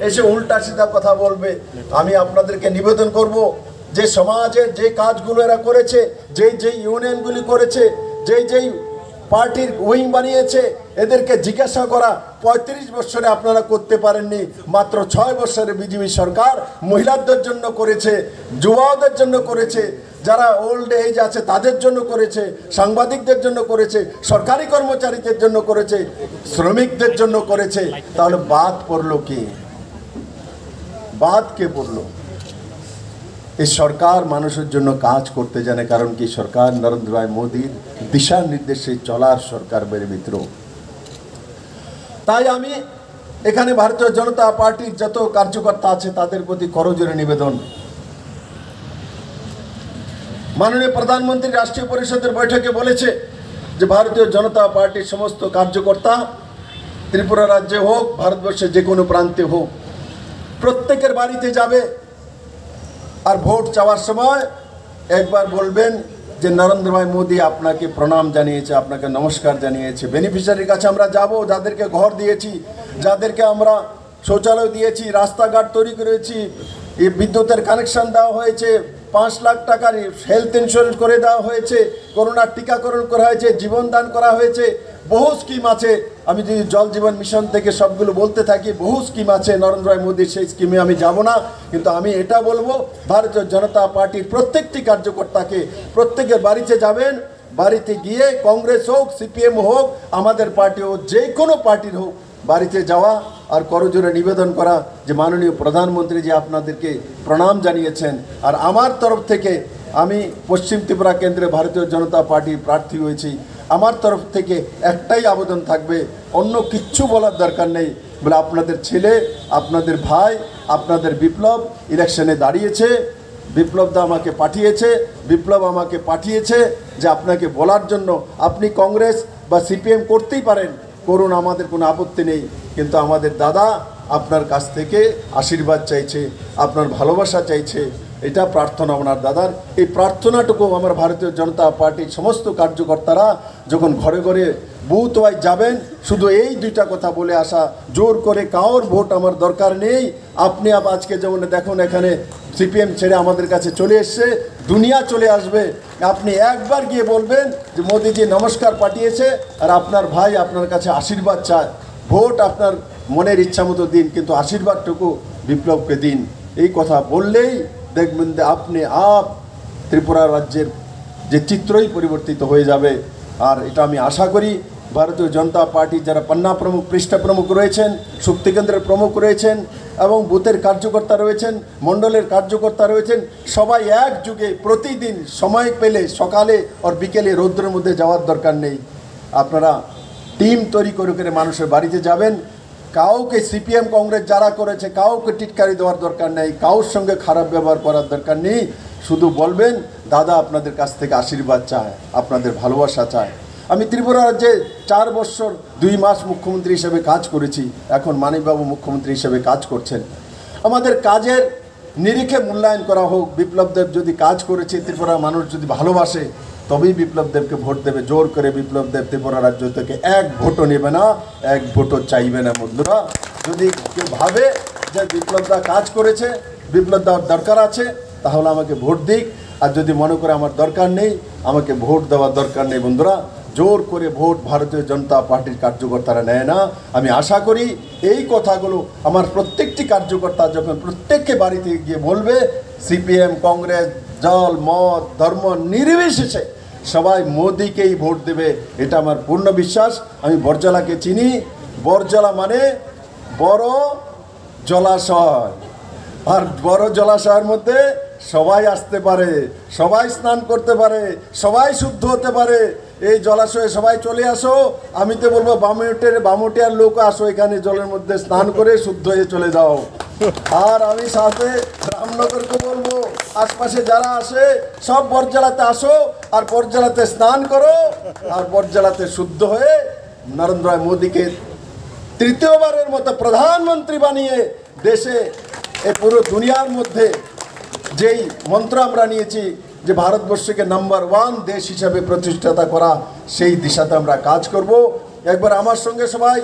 এসে উল্টা সিধা কথা বলবে। আমি আপনাদেরকে নিবেদন করব যে সমাজের যে কাজগুলো এরা করেছে, যেই ইউনিয়নগুলি করেছে, যেই পার্টির উইং বানিয়েছে, এদেরকে জিজ্ঞাসা করা 35 বছরে আপনারা করতে পারেননি, মাত্র 6 বছরে বিজেপি সরকার মহিলাদের জন্য করেছে, যুবাদের জন্য করেছে, যারা ওল্ড এজ আছে তাদের জন্য করেছে, সাংবাদিকদের জন্য করেছে, সরকারি কর্মচারীদের জন্য করেছে, শ্রমিকদের জন্য করেছে। তাহলে বাদ পড়লো কি? বাদ কে পড়লো? এই সরকার মানুষের জন্য কাজ করতে জানে, কারণ কি সরকার নরেন্দ্র ভাই মোদীর দিশা নির্দেশে চলার সরকার বেড়ে মিত্র। তাই আমি এখানে ভারতীয় জনতা পার্টির যত কার্যকর্তা আছে তাদের প্রতি করজোড়ে নিবেদন, মাননীয় প্রধানমন্ত্রী রাষ্ট্রীয় পরিষদের বৈঠকে বলেছে যে ভারতীয় জনতা পার্টির সমস্ত কার্যকর্তা ত্রিপুরা রাজ্যে হোক, ভারতবর্ষের যে কোনো প্রান্তে হোক, প্রত্যেকের বাড়িতে যাবে আর ভোট চাওয়ার সময় একবার বলবেন যে নরেন্দ্র ভাই মোদী আপনাকে প্রণাম জানিয়েছে, আপনাকে নমস্কার জানিয়েছে। বেনিফিশিয়ারির কাছে আমরা যাব, যাদেরকে ঘর দিয়েছি, যাদেরকে আমরা শৌচালয় দিয়েছি, রাস্তাঘাট তৈরি করেছি, এই বিদ্যুতের কানেকশন দেওয়া হয়েছে, 5 লাখ টাকার হেলথ ইন্স্যুরেন্স করে দেওয়া হয়েছে, করোনার টিকাকরণ করা হয়েছে, জীবনদান করা হয়েছে, বহু স্কিম আছে। আমি যদি জল জীবন মিশন থেকে সবগুলো বলতে থাকি, বহু স্কিম আছে নরেন্দ্র ভাই মোদীর, সেই স্কিমে আমি যাব না। কিন্তু আমি এটা বলবো, ভারতীয় জনতা পার্টির প্রত্যেকটি কার্যকর্তাকে প্রত্যেকের বাড়িতে যাবেন, বাড়িতে গিয়ে কংগ্রেস হোক, সিপিএম হোক, আমাদের পার্টি হোক, যে কোনো পার্টির হোক, বাড়িতে যাওয়া আর করজোড়ে নিবেদন করা যে মাননীয় প্রধানমন্ত্রী যে আপনাদেরকে প্রণাম জানিয়েছেন। আর আমার তরফ থেকে, আমি পশ্চিম ত্রিপুরা কেন্দ্রে ভারতীয় জনতা পার্টির প্রার্থী হয়েছি, আমার তরফ থেকে একটাই আবেদন থাকবে, অন্য কিচ্ছু বলার দরকার নেই। বলে আপনাদের ছেলে, আপনাদের ভাই, আপনাদের বিপ্লব ইলেকশনে দাঁড়িয়েছে, বিপ্লবদা আমাকে পাঠিয়েছে, বিপ্লব আমাকে পাঠিয়েছে যে আপনাকে বলার জন্য, আপনি কংগ্রেস বা সিপিএম করতেই পারেন, করুন, আমাদের কোনো আপত্তি নেই, কিন্তু আমাদের দাদা আপনার কাছ থেকে আশীর্বাদ চাইছে, আপনার ভালোবাসা চাইছে। এটা প্রার্থনা ওনার দাদার। এই প্রার্থনাটুকু আমার ভারতীয় জনতা পার্টির সমস্ত কার্যকর্তারা যখন ঘরে ঘরে বুথ ওয়াইজ যাবেন, শুধু এই দুইটা কথা বলে আসা, জোর করে কারোর ভোট আমার দরকার নেই। আপনি আজকে যেমন দেখুন, এখানে সিপিএম ছেড়ে আমাদের কাছে চলে এসছে, দুনিয়া চলে আসবে। আপনি একবার গিয়ে বলবেন যে মোদিজি নমস্কার পাঠিয়েছে, আর আপনার ভাই আপনার কাছে আশীর্বাদ চায়। ভোট আপনার মনের ইচ্ছা মতো দিন, কিন্তু আশীর্বাদটুকু বিপ্লবকে দিন। এই কথা বললেই দেখবেন যে আপনি ত্রিপুরা রাজ্যের যে চিত্রই পরিবর্তিত হয়ে যাবে। আর এটা আমি আশা করি ভারতীয় জনতা পার্টির যারা পান্না প্রমুখ, পৃষ্ঠা প্রমুখ রয়েছেন, শক্তি কেন্দ্রের প্রমুখ রয়েছেন, এবং বুথের কার্যকর্তা রয়েছেন, মণ্ডলের কার্যকর্তা রয়েছেন, সবাই একযুগে প্রতিদিন সময় পেলে সকালে আর বিকেলে রৌদ্রের মধ্যে যাওয়ার দরকার নেই। আপনারা টিম তৈরি করে করে মানুষের বাড়িতে যাবেন। কাউকে সিপিএম কংগ্রেস যারা করেছে কাউকে টিটকারি দেওয়ার দরকার নেই, কারোর সঙ্গে খারাপ ব্যবহার করার দরকার নেই। শুধু বলবেন দাদা আপনাদের কাছ থেকে আশীর্বাদ চায়, আপনাদের ভালোবাসা চায়। আমি ত্রিপুরা রাজ্যে 4 বছর 2 মাস মুখ্যমন্ত্রী হিসেবে কাজ করেছি, এখন মানিকবাবু মুখ্যমন্ত্রী হিসেবে কাজ করছেন। আমাদের কাজের নিরিখে মূল্যায়ন করা হোক। বিপ্লব দেব যদি কাজ করেছে, ত্রিপুরার মানুষ যদি ভালোবাসে, তবেই বিপ্লব দেবকে ভোট দেবে। জোর করে বিপ্লব দেব ত্রিপুরা রাজ্য থেকে 1 ভোটও নেবে না, 1 ভোটও চাইবে না। বন্ধুরা, যদি কেউ ভাবে যে বিপ্লবদা কাজ করেছে, বিপ্লবদার দরকার আছে, তাহলে আমাকে ভোট দিক। আর যদি মনে করে আমার দরকার নেই, আমাকে ভোট দেওয়ার দরকার নেই। বন্ধুরা, জোর করে ভোট ভারতীয় জনতা পার্টির কার্যকর্তারা নেয় না। আমি আশা করি এই কথাগুলো আমার প্রত্যেকটি কার্যকর্তা যখন প্রত্যেককে বাড়িতে গিয়ে বলবে, সিপিএম কংগ্রেস জল মত ধর্ম নির্বিশেষে সবাই মোদিকেই ভোট দেবে, এটা আমার পূর্ণ বিশ্বাস। আমি বরজলাকে চিনি। বরজলা মানে বড় জলাশয়, আর বড় জলাশয়ের মধ্যে সবাই আসতে পারে, সবাই স্নান করতে পারে, সবাই শুদ্ধ হতে পারে। এই জলাশয়ে সবাই চলে আসো। আমি তো বলবো বামুটিয়ার লোক আসো, এখানে জলের মধ্যে স্নান করে শুদ্ধ হয়ে চলে যাও। আর আমি সাথে রামনগরকে বলবো, আশপাশে যারা আসে সব বরজলাতে আসো, আর বরজলাতে স্নান করো, আর বরজলাতে শুদ্ধ হয়ে নরেন্দ্র মোদীকে তৃতীয়বারের মতো প্রধানমন্ত্রী বানিয়ে দেশে এই পুরো দুনিয়ার মধ্যে যেই মন্ত্র আমরা নিয়েছি যে ভারতবর্ষকে নাম্বার 1 দেশ হিসাবে প্রতিষ্ঠাতা করা, সেই দিশাতে আমরা কাজ করব। একবার আমার সঙ্গে সবাই